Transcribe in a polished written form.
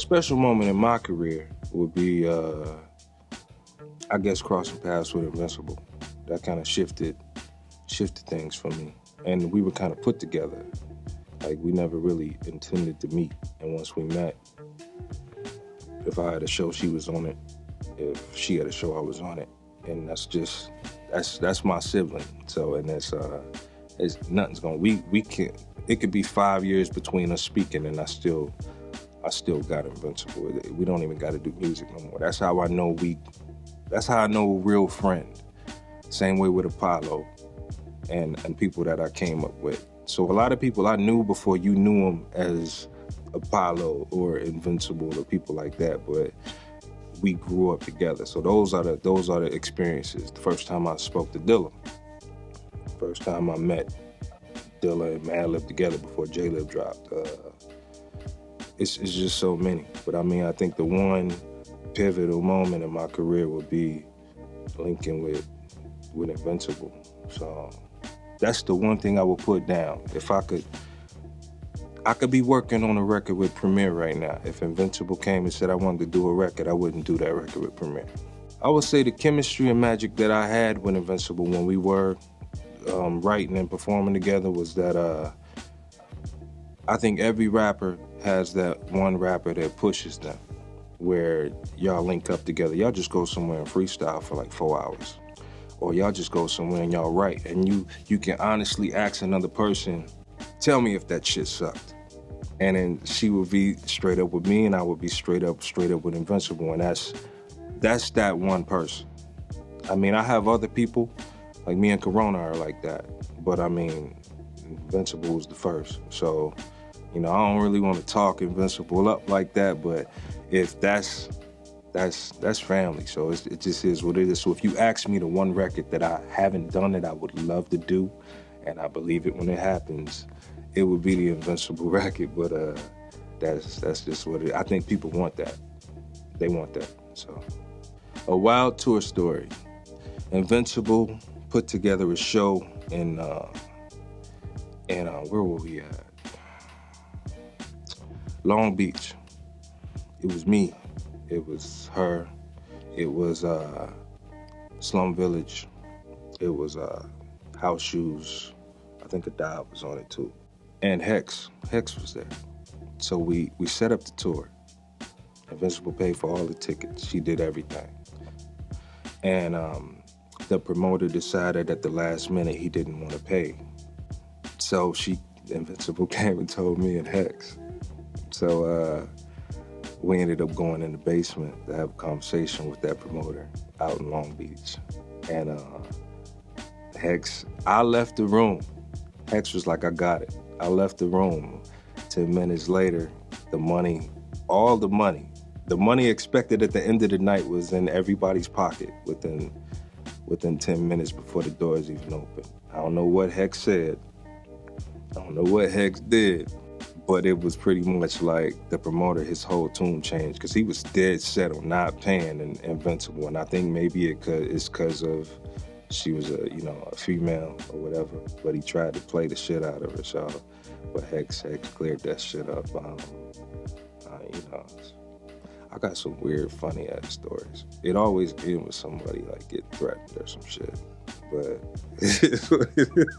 special moment in my career would be, I guess, crossing paths with Invincible. That kind of shifted things for me. And we were kind of put together. Like, we never really intended to meet. And once we met, if I had a show, she was on it. If she had a show, I was on it. And that's my sibling. So, and it's nothing's going, we can, it could be 5 years between us speaking and I still got Invincible. We don't even got to do music no more. That's how I know a real friend. Same way with Apollo and people that I came up with. So a lot of people I knew before you knew them as Apollo or Invincible or people like that, but we grew up together. So those are the experiences. The first time I spoke to Dilla. First time I met Dilla and Madlib together before J-Lib dropped. It's just so many. But I mean, I think the one pivotal moment in my career would be linking with Invincible. So that's the one thing I would put down. If I could be working on a record with Premier right now. If Invincible came and said I wanted to do a record, I wouldn't do that record with Premier. I would say the chemistry and magic that I had with Invincible when we were writing and performing together was that I think every rapper has that one rapper that pushes them, where y'all link up together. Y'all just go somewhere and freestyle for like 4 hours. Or y'all just go somewhere and y'all write. And you can honestly ask another person, tell me if that shit sucked. And then she would be straight up with me and I would be straight up with Invincible. And that's that one person. I mean, I have other people, like me and Corona are like that. But I mean, Invincible was the first. So, you know, I don't really want to talk Invincible up like that, but if that's family. So it just is what it is. So if you ask me the one record that I haven't done that I would love to do, and I believe it when it happens, it would be the Invincible record. But that's just what it is. I think people want that. They want that. So a wild tour story. Invincible put together a show in where were we at? Long Beach. It was me. It was her. It was Slum Village. It was House Shoes. I think Adab was on it too. And Hex. Hex was there. So we set up the tour. Invincible paid for all the tickets. She did everything. And the promoter decided at the last minute he didn't want to pay. So Invincible came and told me and Hex. So we ended up going in the basement to have a conversation with that promoter out in Long Beach. And Hex, I left the room. Hex was like, I got it. I left the room. 10 minutes later, all the money expected at the end of the night was in everybody's pocket within 10 minutes before the doors even opened. I don't know what Hex said. I don't know what Hex did. But it was pretty much like the promoter, his whole tune changed because he was dead set on not paying Invincible. And I think maybe it's because of she was a female or whatever. But he tried to play the shit out of her. So, but Hex cleared that shit up. I got some weird, funny ass stories. It always ends with somebody like get threatened or some shit. But it is what it is.